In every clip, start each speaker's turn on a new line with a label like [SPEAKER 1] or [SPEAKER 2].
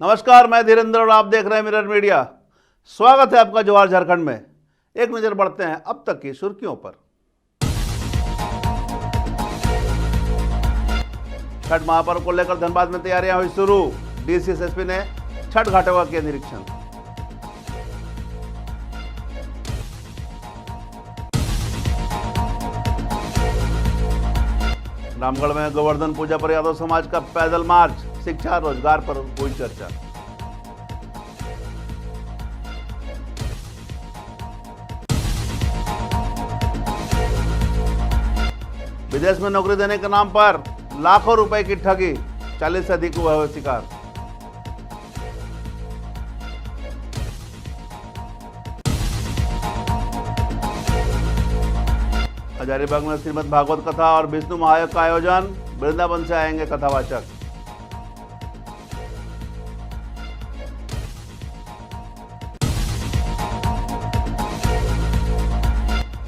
[SPEAKER 1] नमस्कार, मैं धीरेन्द्र और आप देख रहे हैं मिरर मीडिया। स्वागत है आपका जवाहर झारखंड में। एक नजर बढ़ते हैं अब तक की सुर्खियों पर। छठ महापर्व को लेकर धनबाद में तैयारियां हुई शुरू। डीसी एसएसपी ने छठ घाटों का किया निरीक्षण। रामगढ़ में गोवर्धन पूजा पर यादव समाज का पैदल मार्च। शिक्षा रोजगार पर हुई चर्चा। विदेश में नौकरी देने के नाम पर लाखों रुपए की ठगी, 40 से अधिक हुआ है शिकार। हजारीबाग में श्रीमद् भागवत कथा और विष्णु महायोग का आयोजन। वृंदावन से आएंगे कथावाचक।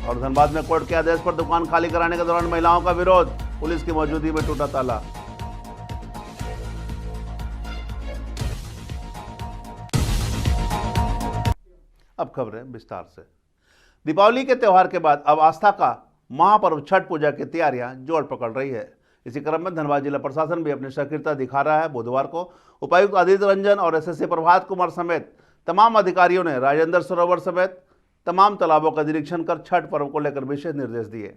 [SPEAKER 1] और धनबाद में कोर्ट के आदेश पर दुकान खाली कराने के दौरान महिलाओं का विरोध। पुलिस की मौजूदगी में टूटा ताला। अब खबरें विस्तार से। दीपावली के त्यौहार के बाद अब आस्था का महापर्व छठ पूजा की तैयारियां जोर पकड़ रही है। इसी क्रम में धनबाद जिला प्रशासन भी अपनी सक्रियता दिखा रहा है। बुधवार को उपायुक्त आदित्य रंजन और एसएसपी प्रभात कुमार समेत तमाम अधिकारियों ने राजेंद्र सरोवर समेत तमाम तालाबों का निरीक्षण कर छठ पर्व को लेकर विशेष निर्देश दिए।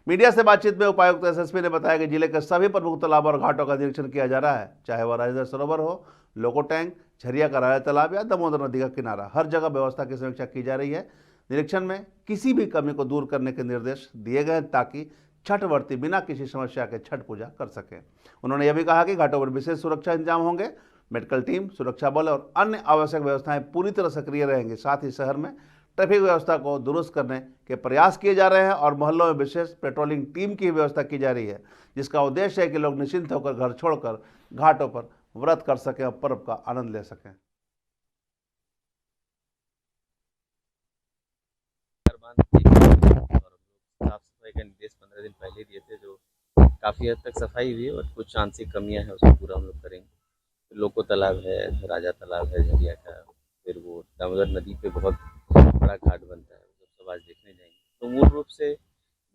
[SPEAKER 1] मीडिया से बातचीत में उपायुक्त एसएसपी ने बताया कि जिले के सभी प्रमुख तालाबों और घाटों का निरीक्षण किया जा रहा है, चाहे वह राजेंद्र सरोवर हो, लोको टैंक, झरिया का राजा तालाब या दामोदर नदी का किनारा। हर जगह व्यवस्था की समीक्षा की जा रही है। निरीक्षण में किसी भी कमी को दूर करने के निर्देश दिए गए हैं ताकि छठ व्रती बिना किसी समस्या के छठ पूजा कर सकें। उन्होंने यह भी कहा कि घाटों पर विशेष सुरक्षा इंतजाम होंगे। मेडिकल टीम, सुरक्षा बल और अन्य आवश्यक व्यवस्थाएं पूरी तरह सक्रिय रहेंगी। साथ ही शहर में ट्रैफिक व्यवस्था को दुरुस्त करने के प्रयास किए जा रहे हैं और मोहल्लों में विशेष पेट्रोलिंग टीम की व्यवस्था की जा रही है, जिसका उद्देश्य है कि लोग निश्चिंत होकर घर छोड़कर घाटों पर व्रत कर सकें और पर्व का आनंद ले सकें।
[SPEAKER 2] साफ सफाई का निर्देश 15 दिन पहले दिए थे, जो काफ़ी हद तक सफाई हुई है और कुछ आंशिक कमियां हैं, उसको पूरा हम लोग करेंगे। लोको तालाब है, राजा तालाब है झरिया का, फिर वो दामोदर नदी पे बहुत बड़ा घाट बनता है, वो सब आज देखने जाएंगे। तो मूल रूप से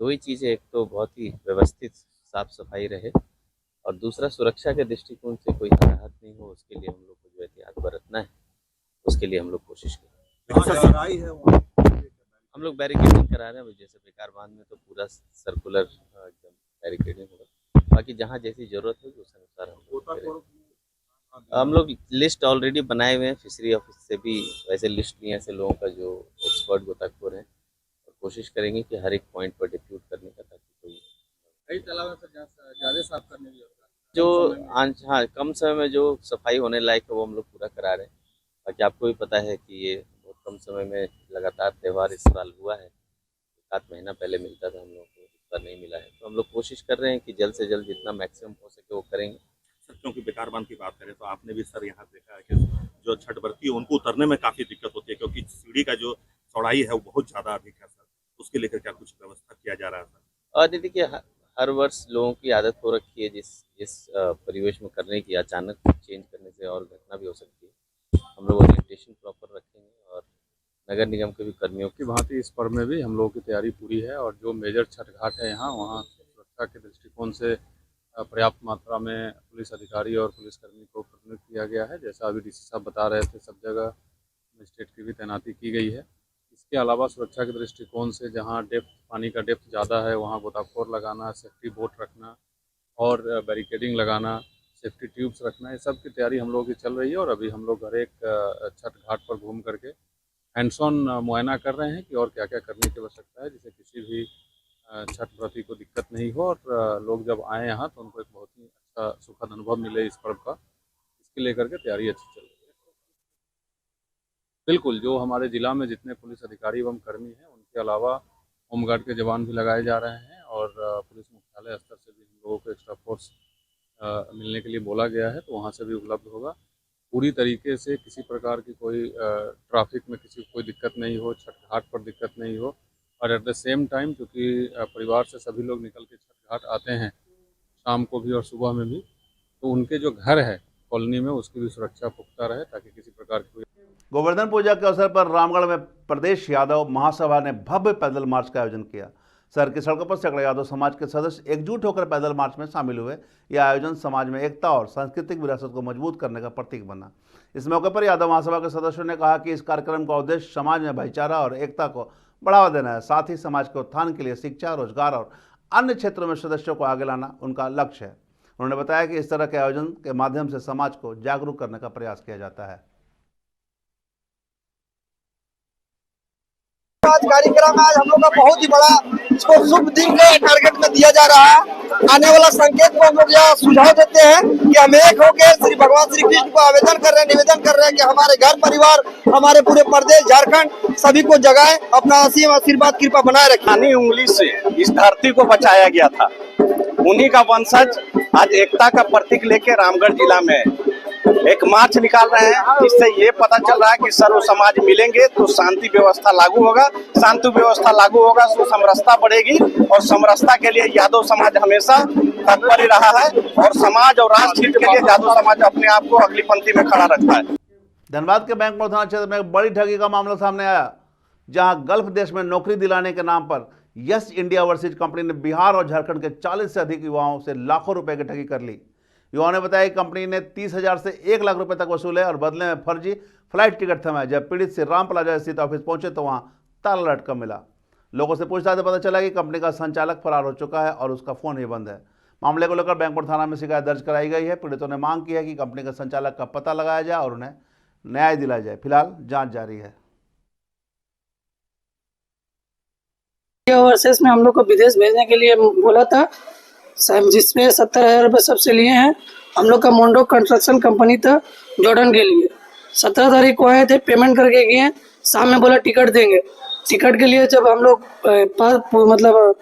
[SPEAKER 2] दो ही चीज़ें, एक तो बहुत ही व्यवस्थित साफ सफाई रहे और दूसरा सुरक्षा के दृष्टिकोण से कोई हताहत नहीं हो, उसके लिए हम लोग को जो एहतियात बरतना है, उसके लिए हम लोग कोशिश करें। हम लोग बैरिकेडिंग करा रहे हैं। जैसे बेकार बांध में तो पूरा सर्कुलर एकदम बैरिकेडिंग होगा। बाकी जहाँ जैसी जरूरत होगी उस अनुसार हम लोग लिस्ट ऑलरेडी बनाए हुए हैं। फिशरी ऑफिस से भी वैसे लिस्ट लिए ऐसे लोगों का जो एक्सपर्ट गोताखोर हैं, और कोशिश करेंगे कि हर एक पॉइंट पर डिप्यूट करने का, ताकि कोई कई तालाब ज़्यादा साफ करने की जो हाँ कम समय में जो सफाई होने लायक है वो हम लोग पूरा करा रहे हैं। बाकी आपको भी पता है कि ये बहुत कम समय में लगातार त्यौहार इस साल हुआ है। 7 महीना पहले मिलता था हम लोग को, इस बार नहीं मिला है। तो हम लोग कोशिश कर रहे हैं कि जल्द से जल्द जितना मैक्सिमम हो सके वो करेंगे।
[SPEAKER 3] सर, क्योंकि बेकार बांध की बात करें तो आपने भी सर यहाँ देखा है कि जो छठ व्रती है उनको उतरने में काफ़ी दिक्कत होती है, क्योंकि सीढ़ी का जो चौड़ाई है वो बहुत ज़्यादा अधिक है। सर, उसके लेकर क्या कुछ व्यवस्था किया जा रहा है? सर,
[SPEAKER 2] और देखिए हर वर्ष लोगों की आदत हो रखी है जिस परिवेश में करने की, अचानक चेंज करने से और घटना भी हो सकती है। हम लोग ओरिएंटेशन प्रॉपर रखेंगे और नगर निगम के भी कर्मियों
[SPEAKER 4] की भांति इस पर्व में भी हम लोगों की तैयारी पूरी है। और जो मेजर छठ घाट है यहाँ, वहाँ सुरक्षा के दृष्टिकोण से पर्याप्त मात्रा में पुलिस अधिकारी और पुलिसकर्मी को प्रतिनियुक्त किया गया है। जैसा अभी डीसी साहब बता रहे थे, सब जगह मजिस्ट्रेट की भी तैनाती की गई है। इसके अलावा सुरक्षा के दृष्टिकोण से जहाँ पानी का डेप्थ ज़्यादा है वहाँ गोताखोर लगाना, सेफ्टी बोट रखना और बैरिकेडिंग लगाना, सेफ्टी ट्यूब्स रखना, ये सब की तैयारी हम लोगों की चल रही है। और अभी हम लोग हर एक छठ घाट पर घूम करके हैंड्स ऑन मुआयना कर रहे हैं कि और क्या क्या करने की आवश्यकता है, जिससे किसी भी छठ व्रती को दिक्कत नहीं हो और लोग जब आए यहाँ तो उनको एक बहुत ही अच्छा सुखद अनुभव मिले इस पर्व का। इसके लेकर के तैयारी अच्छी चल रही है। बिल्कुल, जो हमारे ज़िला में जितने पुलिस अधिकारी एवं कर्मी हैं, उनके अलावा होमगार्ड के जवान भी लगाए जा रहे हैं और पुलिस मुख्यालय स्तर से भी हम लोगों को एक्स्ट्रा फोर्स मिलने के लिए बोला गया है, तो वहाँ से भी उपलब्ध होगा। पूरी तरीके से किसी प्रकार की कोई ट्रैफिक में किसी को कोई दिक्कत नहीं हो, छठ घाट पर दिक्कत नहीं हो। और एट द सेम टाइम, क्योंकि परिवार से सभी लोग निकल के छठ घाट आते हैं शाम को भी और सुबह में भी, तो उनके जो घर है कॉलोनी में उसकी भी सुरक्षा पुख्ता रहे ताकि किसी प्रकार की कोई
[SPEAKER 1] गोवर्धन पूजा के अवसर पर रामगढ़ में प्रदेश यादव महासभा ने भव्य पैदल मार्च का आयोजन किया। शहर की सड़कों पर सैकड़ों यादव समाज के सदस्य एकजुट होकर पैदल मार्च में शामिल हुए। यह आयोजन समाज में एकता और सांस्कृतिक विरासत को मजबूत करने का प्रतीक बना। इस मौके पर यादव महासभा के सदस्यों ने कहा कि इस कार्यक्रम का उद्देश्य समाज में भाईचारा और एकता को बढ़ावा देना है। साथ ही समाज के उत्थान के लिए शिक्षा, रोजगार और अन्य क्षेत्रों में सदस्यों को आगे लाना उनका लक्ष्य है। उन्होंने बताया कि इस तरह के आयोजन के माध्यम से समाज को जागरूक करने का प्रयास किया जाता है।
[SPEAKER 5] आज कार्यक्रम आज हम लोग का बहुत ही बड़ा इसको शुभ दिन के टारगेट में दिया जा रहा है। आने वाला संकेत को हम लोग यह सुझाव देते हैं कि हम एक होकर श्री भगवान श्री कृष्ण को आवेदन कर रहे हैं, निवेदन कर रहे हैं कि हमारे घर परिवार, हमारे पूरे प्रदेश झारखंड सभी को जगाए, अपना असीम आशीर्वाद कृपा बनाए रखें।
[SPEAKER 6] खानी उंगली से इस धरती को बचाया गया था, उन्हीं का वंशज आज एकता का प्रतीक लेके रामगढ़ जिला में एक मार्च निकाल रहे हैं। इससे ये पता चल रहा है कि सर्व समाज मिलेंगे तो शांति व्यवस्था लागू होगा, शांति व्यवस्था लागू होगा तो समरसता बढ़ेगी और समरसता के लिए यादव समाज हमेशा तत्पर रहा है और समाज और राष्ट्र हित के लिए यादव समाज अपने आप को अगली पंक्ति में खड़ा रखता है।
[SPEAKER 1] धनबाद के बैंकपुर थाना क्षेत्र में एक बड़ी ठगी का मामला सामने आया, जहां गल्फ देश में नौकरी दिलाने के नाम पर यस इंडिया ओवरसीज कंपनी ने बिहार और झारखंड के 40 से अधिक युवाओं से लाखों रुपए की ठगी कर ली। युवाओं ने बताया कि कंपनी ने 30,000 से 1 लाख रुपए तक वसूले और बदले में फर्जी फ्लाइट टिकट थमाए। जब पीड़ित से राम प्लाजा स्थित ऑफिस पहुंचे तो वहां ताला लटका मिला। लोगों से पूछताछ से पता चला कि कंपनी का संचालक फरार हो चुका है और उसका फोन भी बंद है। मामले को लेकर बैंकपुर थाना में शिकायत दर्ज कराई गई है। पीड़ितों ने मांग की है कि कंपनी के संचालक का पता लगाया जाए और उन्हें न्याय दिलाया जाए। फिलहाल जांच जारी है।
[SPEAKER 7] ओवरसीज में हम लोग को विदेश भेजने के लिए बोला था, जिसमें 70,000 रुपये सबसे लिए हैं। हम लोग का मोंडो कंस्ट्रक्शन कंपनी था जॉर्डन के लिए। 17 तारीख को आए थे, पेमेंट करके गए। शाम में बोला टिकट देंगे। टिकट के लिए जब हम लोग मतलब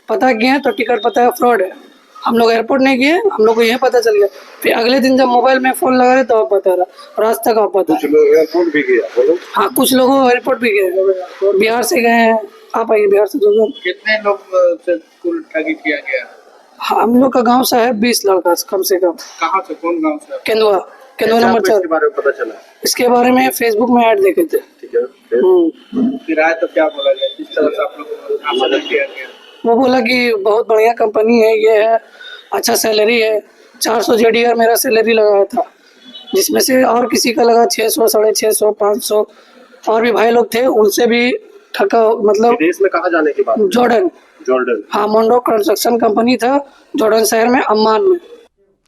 [SPEAKER 7] पता किए तो टिकट पता है फ्रॉड है। हम लोग एयरपोर्ट नहीं गए, हम लोग को यह पता चल गया। फिर अगले दिन जब मोबाइल में फोन लगा रहे तो पता रहा, रास्ता का पता।
[SPEAKER 6] कुछ लोग एयरपोर्ट भी गया।
[SPEAKER 7] हाँ, कुछ लोगों एयरपोर्ट भी गए, बिहार से गए हैं। आप आइए बिहार से।
[SPEAKER 6] कितने लोग से कुल ठगी किया गया?
[SPEAKER 7] हम लोग का गांव से है 20 लड़का कम से कम।
[SPEAKER 6] कहाँ से, कौन गांव से?
[SPEAKER 7] केंदुआ नंबर 4।
[SPEAKER 6] इसके बारे में पता चला?
[SPEAKER 7] इसके बारे में फेसबुक में ऐड देखे थे।
[SPEAKER 6] ठीक है, फिर आए तो क्या बोला गया, किस तरह से आप लोग को मदद किया गया?
[SPEAKER 7] वो बोला कि बहुत बढ़िया कंपनी है, ये है, अच्छा सैलरी है। 400 JDR मेरा सैलरी लगाया था, जिसमें से और किसी का लगा 600, 650, 500 और भी भाई लोग थे, उनसे भी ठगा। मतलब
[SPEAKER 6] विदेश में कहाँ जाने की बात?
[SPEAKER 7] जॉर्डन। हाँ, मोंडो कंस्ट्रक्शन कंपनी था जॉर्डन शहर में, अम्मान में।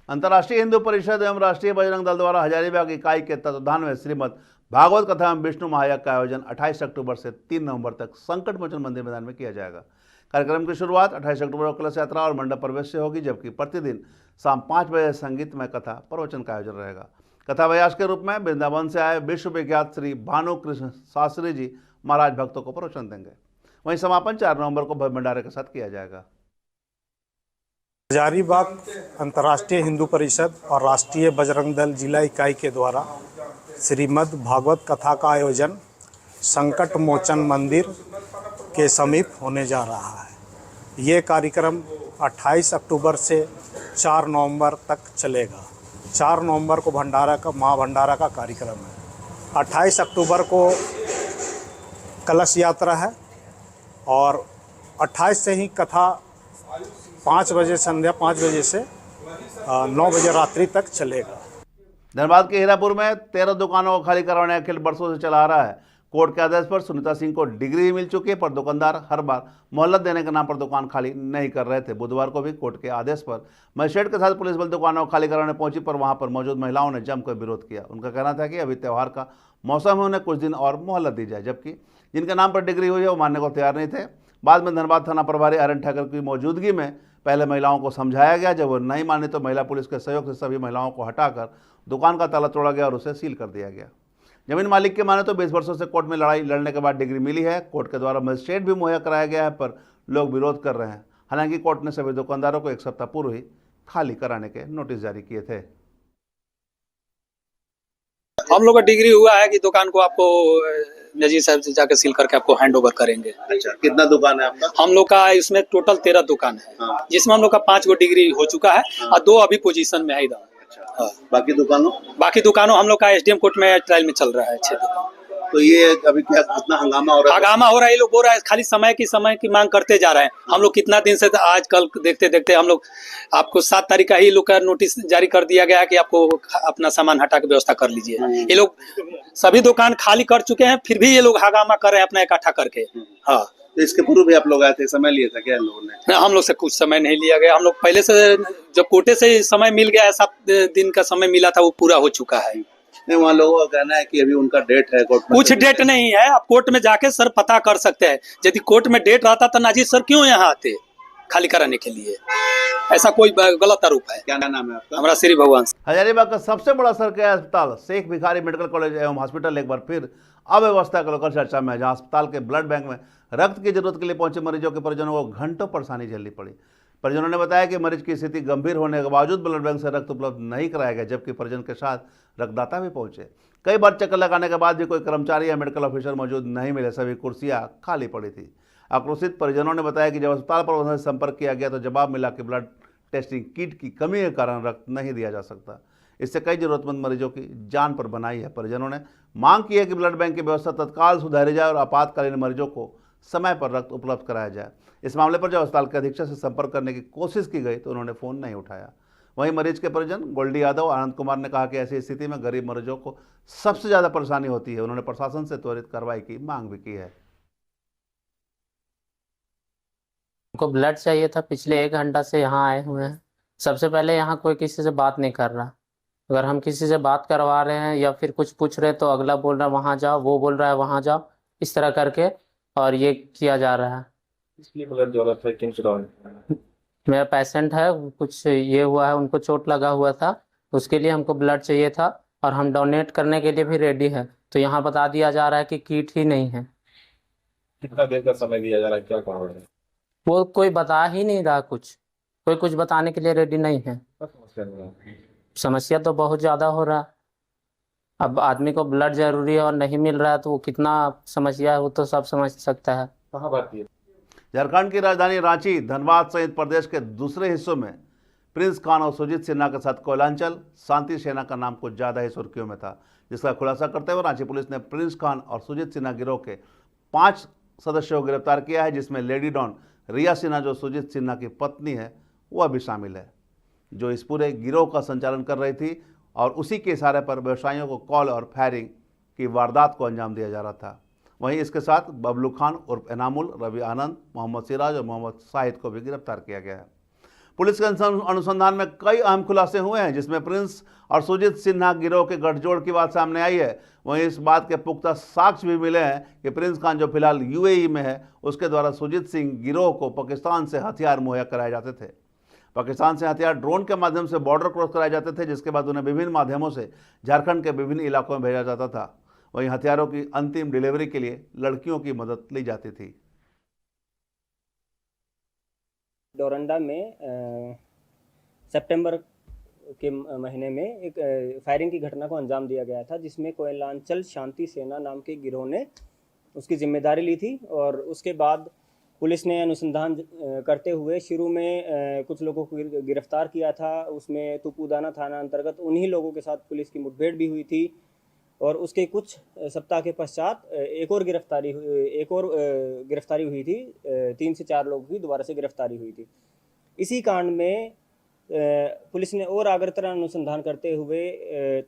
[SPEAKER 1] अंतर्राष्ट्रीय हिंदू परिषद एवं राष्ट्रीय बजरंग दल द्वारा हजारीबाग इकाई के तत्वाधान में श्रीमद भागवत कथा एवं विष्णु महायज्ञ का आयोजन 28 अक्टूबर से 3 नवंबर तक संकट मोचन मंदिर मैदान में किया जाएगा। कार्यक्रम की शुरुआत 28 अक्टूबर को कलश यात्रा और मंडप प्रवेश से होगी, जबकि प्रतिदिन शाम 5 बजे संगीतमय कथा प्रवचन का आयोजन रहेगा। कथा व्यास के रूप में वृंदावन से आए विश्व विख्यात श्री भानु कृष्ण शास्त्री जी महाराज भक्तों को प्रवचन देंगे। वहीं समापन 4 नवंबर को भव्य भंडारे के साथ किया जाएगा।
[SPEAKER 8] हजारीबाग अंतर्राष्ट्रीय हिंदू परिषद और राष्ट्रीय बजरंग दल जिला इकाई के द्वारा श्रीमद् भागवत कथा का आयोजन संकट मोचन मंदिर के समीप होने जा रहा है। ये कार्यक्रम 28 अक्टूबर से 4 नवंबर तक चलेगा। 4 नवंबर को महाभंडारा का कार्यक्रम है। 28 अक्टूबर को कलश यात्रा है और 28 से ही कथा 5 बजे संध्या 5 बजे से 9 बजे रात्रि तक चलेगा।
[SPEAKER 1] धनबाद के हीरापुर में 13 दुकानों को खाली करवाने का खेल बरसों से चला आ रहा है। कोर्ट के आदेश पर सुनीता सिंह को डिग्री मिल चुकी है, पर दुकानदार हर बार मोहलत देने के नाम पर दुकान खाली नहीं कर रहे थे। बुधवार को भी कोर्ट के आदेश पर मजिस्ट्रेट के साथ पुलिस बल दुकानों को खाली कराने पहुंची, पर वहां पर मौजूद महिलाओं ने जमकर विरोध किया। उनका कहना था कि अभी त्यौहार का मौसम है, उन्हें कुछ दिन और मोहलत दी जाए, जबकि जिनके नाम पर डिग्री हुई है वो मानने को तैयार नहीं थे। बाद में धनबाद थाना प्रभारी आर्यन ठाकर की मौजूदगी में पहले महिलाओं को समझाया गया। जब वो नहीं मानी तो महिला पुलिस के सहयोग से सभी महिलाओं को हटाकर दुकान का ताला तोड़ा गया और उसे सील कर दिया गया। जमीन मालिक के माने तो 20 वर्षों से कोर्ट में लड़ाई लड़ने के बाद डिग्री मिली है। कोर्ट के द्वारा मजिस्ट्रेट भी मुहैया कराया गया है, पर लोग विरोध कर रहे हैं। हालांकि कोर्ट ने सभी दुकानदारों को 1 सप्ताह पूर्व ही खाली कराने के नोटिस जारी किए थे।
[SPEAKER 9] हम लोग का डिग्री हुआ है कि दुकान को आपको नजीर साहब से जाकर सील करके आपको हैंड ओवर करेंगे।
[SPEAKER 6] अच्छा, कितना दुकान है आपका?
[SPEAKER 9] हम लोग का इसमें टोटल 13 दुकान है। जिसमें हम लोग का 5 गो डिग्री हो चुका है और 2 अभी पोजीशन में है इधर। हाँ।
[SPEAKER 6] बाकी दुकानों
[SPEAKER 9] हम लोग का SDM कोर्ट में ट्रायल में चल रहा है 6 दुकान।
[SPEAKER 6] तो ये अभी क्या कितना हंगामा हो रहा है?
[SPEAKER 9] हंगामा हो रहा है, ये लोग बोल रहा है खाली समय की मांग करते जा रहे हैं। हम लोग कितना दिन से आज कल देखते देखते हम लोग आपको 7 तारीख का ही लोग का नोटिस जारी कर दिया गया है कि आपको अपना सामान हटा के व्यवस्था कर लीजिए। ये लोग सभी दुकान खाली कर चुके हैं, फिर भी ये लोग हंगामा कर रहे हैं अपना इकट्ठा करके। हाँ,
[SPEAKER 6] तो इसके पूर्व भी आप लोग आए थे, समय लिया था क्या इन लोगों ने?
[SPEAKER 9] हम लोग से कुछ समय नहीं लिया गया। हम लोग पहले से जब कोर्टे से समय मिल गया है, 7 दिन का समय मिला था, वो पूरा हो चुका है।
[SPEAKER 6] नहीं, वहाँ लोगों का कहना है कि अभी उनका डेट है कोर्ट में।
[SPEAKER 9] कुछ डेट नहीं है, आप कोर्ट में जाके सर पता कर सकते हैं। यदि कोर्ट में डेट रहता तो नाजिर सर क्यों यहाँ आते खाली कराने के लिए? ऐसा कोई गलत आरोप है।
[SPEAKER 6] क्या नाम है आपका?
[SPEAKER 9] हमारा श्री भगवान।
[SPEAKER 1] हजारीबाग का सबसे बड़ा सरकारी अस्पताल शेख भिखारी मेडिकल कॉलेज एवं हॉस्पिटल एक बार फिर अव्यवस्था को लेकर चर्चा में है, जहां अस्पताल के ब्लड बैंक में रक्त की जरूरत के लिए पहुंचे मरीजों के परिजनों को घंटों परेशानी झेलनी पड़ी। परिजनों ने बताया कि मरीज की स्थिति गंभीर होने के बावजूद ब्लड बैंक से रक्त उपलब्ध नहीं कराया गया, जबकि परिजन के साथ रक्तदाता भी पहुंचे। कई बार चक्कर लगाने के बाद भी कोई कर्मचारी या मेडिकल ऑफिसर मौजूद नहीं मिले, सभी कुर्सियां खाली पड़ी थी। आक्रोशित परिजनों ने बताया कि जब अस्पताल प्रबंधन से संपर्क किया गया तो जवाब मिला कि ब्लड टेस्टिंग किट की कमी के कारण रक्त नहीं दिया जा सकता। इससे कई जरूरतमंद मरीजों की जान पर बनाई है। परिजनों ने मांग की है कि ब्लड बैंक की व्यवस्था तत्काल सुधारी जाए और आपातकालीन मरीजों को समय पर रक्त उपलब्ध कराया जाए। इस मामले पर जब अस्पताल के अधीक्षक से संपर्क करने की कोशिश की गई तो उन्होंने फ़ोन नहीं उठाया। वहीं मरीज के परिजन गोल्डी यादव आनंद कुमार ने कहा कि ऐसी स्थिति में गरीब मरीजों को सबसे ज़्यादा परेशानी होती है। उन्होंने प्रशासन से त्वरित कार्रवाई की मांग भी की है।
[SPEAKER 10] उनको ब्लड चाहिए था, पिछले 1 घंटा से यहाँ आए हुए हैं। सबसे पहले यहाँ कोई किसी से बात नहीं कर रहा। अगर हम किसी से बात करवा रहे हैं या फिर कुछ पूछ रहे हैं तो अगला बोल रहा है वहाँ जाओ, वो बोल रहा है वहाँ जाओ, इस तरह करके और ये किया जा रहा है।
[SPEAKER 11] इसलिए ब्लड जरूरत है किन
[SPEAKER 10] मेरा पेशेंट है, कुछ ये हुआ है, उनको चोट लगा हुआ था, उसके लिए हमको ब्लड चाहिए था और हम डोनेट करने के लिए भी रेडी है। तो यहाँ बता दिया जा रहा है कि किट ही नहीं है।
[SPEAKER 11] कितना देर का समय दिया जा रहा है, क्या कहा है?
[SPEAKER 10] वो कोई बता ही नहीं रहा, कोई कुछ बताने के लिए रेडी नहीं है। समस्या तो बहुत ज़्यादा हो रहा है। अब आदमी को ब्लड जरूरी है और नहीं मिल रहा है तो वो कितना समस्या है वो तो सब समझ सकता है।
[SPEAKER 11] कहाँ बात है?
[SPEAKER 1] झारखंड की राजधानी रांची, धनबाद सहित प्रदेश के दूसरे हिस्सों में प्रिंस खान और सुजीत सिन्हा के साथ कोयलांचल शांति सेना का नाम कुछ ज़्यादा ही सुर्खियों में था, जिसका खुलासा करते हुए रांची पुलिस ने प्रिंस खान और सुजीत सिन्हा गिरोह के 5 सदस्यों को गिरफ्तार किया है, जिसमें लेडी डॉन रिया सिन्हा जो सुजीत सिन्हा की पत्नी है वह भी शामिल है, जो इस पूरे गिरोह का संचालन कर रही थी और उसी के इशारे पर व्यवसायियों को कॉल और फायरिंग की वारदात को अंजाम दिया जा रहा था। वहीं इसके साथ बबलू खान उर्फ एनामुल, रवि आनंद, मोहम्मद सिराज और मोहम्मद शाहिद को भी गिरफ्तार किया गया है। पुलिस के अनुसंधान में कई अहम खुलासे हुए हैं, जिसमें प्रिंस और सुजीत सिन्हा गिरोह के गठजोड़ की बात सामने आई है। वहीं इस बात के पुख्ता साक्ष्य भी मिले हैं कि प्रिंस खान जो फिलहाल यूएई में है, उसके द्वारा सुजीत सिंह गिरोह को पाकिस्तान से हथियार मुहैया कराए जाते थे। पाकिस्तान से हथियार ड्रोन के माध्यम से बॉर्डर क्रॉस कराए जाते थे, जिसके बाद उन्हें विभिन्न माध्यमों से झारखंड के विभिन्न इलाकों में भेजा जाता था। वहीं हथियारों की अंतिम डिलीवरी के लिए लड़कियों की मदद ली जाती थी।
[SPEAKER 12] डोरंडा में सितंबर के महीने में एक फायरिंग की घटना को अंजाम दिया गया था, जिसमें कोयलांचल शांति सेना नाम के गिरोह ने उसकी जिम्मेदारी ली थी। और उसके बाद पुलिस ने अनुसंधान करते हुए शुरू में कुछ लोगों को गिरफ्तार किया था। उसमें तुपुदाना थाना अंतर्गत उन्हीं लोगों के साथ पुलिस की मुठभेड़ भी हुई थी और उसके कुछ सप्ताह के पश्चात एक और गिरफ्तारी हुई थी। 3 से 4 लोगों की दोबारा से गिरफ्तारी हुई थी। इसी कांड में पुलिस ने और आगरतरा अनुसंधान करते हुए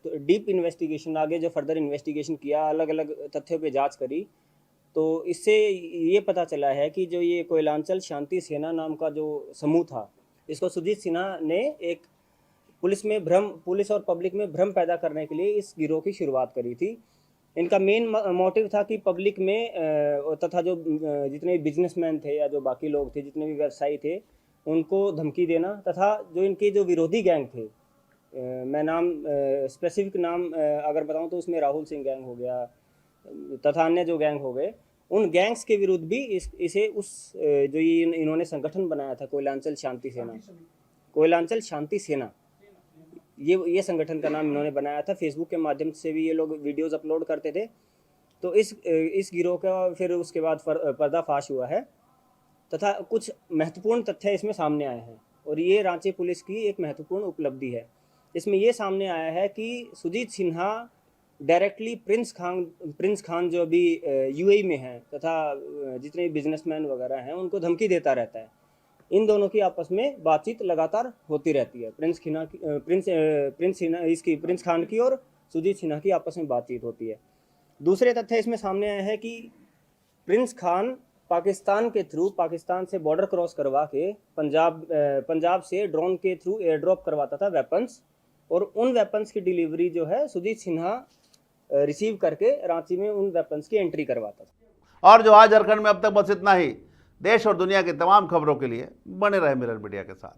[SPEAKER 12] डीप इन्वेस्टिगेशन, आगे जो फर्दर इन्वेस्टिगेशन किया, अलग अलग तथ्यों पे जांच करी, तो इससे ये पता चला है कि जो ये कोयलांचल शांति सेना नाम का जो समूह था, इसको सुजीत सिन्हा ने एक पुलिस और पब्लिक में भ्रम पैदा करने के लिए इस गिरोह की शुरुआत करी थी। इनका मेन मोटिव था कि पब्लिक में तथा जो जितने बिजनेसमैन थे या जो बाकी लोग थे, जितने भी व्यवसायी थे, उनको धमकी देना, तथा जो इनके जो विरोधी गैंग थे, मैं नाम स्पेसिफिक नाम अगर बताऊं तो उसमें राहुल सिंह गैंग हो गया तथा अन्य जो गैंग हो गए, उन गैंग्स के विरुद्ध भी इसे जो ये इन्होंने संगठन बनाया था कोयलांचल शांति सेना, ये संगठन का नाम इन्होंने बनाया था। फेसबुक के माध्यम से भी ये लोग वीडियोस अपलोड करते थे। तो इस गिरोह का फिर उसके बाद पर्दाफाश हुआ है तथा कुछ महत्वपूर्ण तथ्य इसमें सामने आए हैं और ये रांची पुलिस की एक महत्वपूर्ण उपलब्धि है। इसमें ये सामने आया है कि सुजीत सिन्हा डायरेक्टली प्रिंस खान जो अभी यूएई में हैं तथा जितने बिजनेसमैन वगैरह हैं उनको धमकी देता रहता है। इन दोनों की आपस में बातचीत लगातार होती रहती है। प्रिंस खान की और सुजीत सिन्हा की आपस में बातचीत होती है। दूसरे तथ्य इसमें सामने आए हैं कि प्रिंस खान पाकिस्तान के थ्रू, पाकिस्तान से बॉर्डर क्रॉस करवा के पंजाब से ड्रोन के थ्रू एयर ड्रॉप करवाता था वेपन्स, और उन वेपन्स की डिलीवरी जो है सुजीत सिन्हा रिसीव करके रांची में उन वेपन्स की एंट्री करवाता था।
[SPEAKER 1] और जो आज झारखंड में अब तक बस इतना ही। देश और दुनिया की तमाम खबरों के लिए बने रहे मिरर मीडिया के साथ।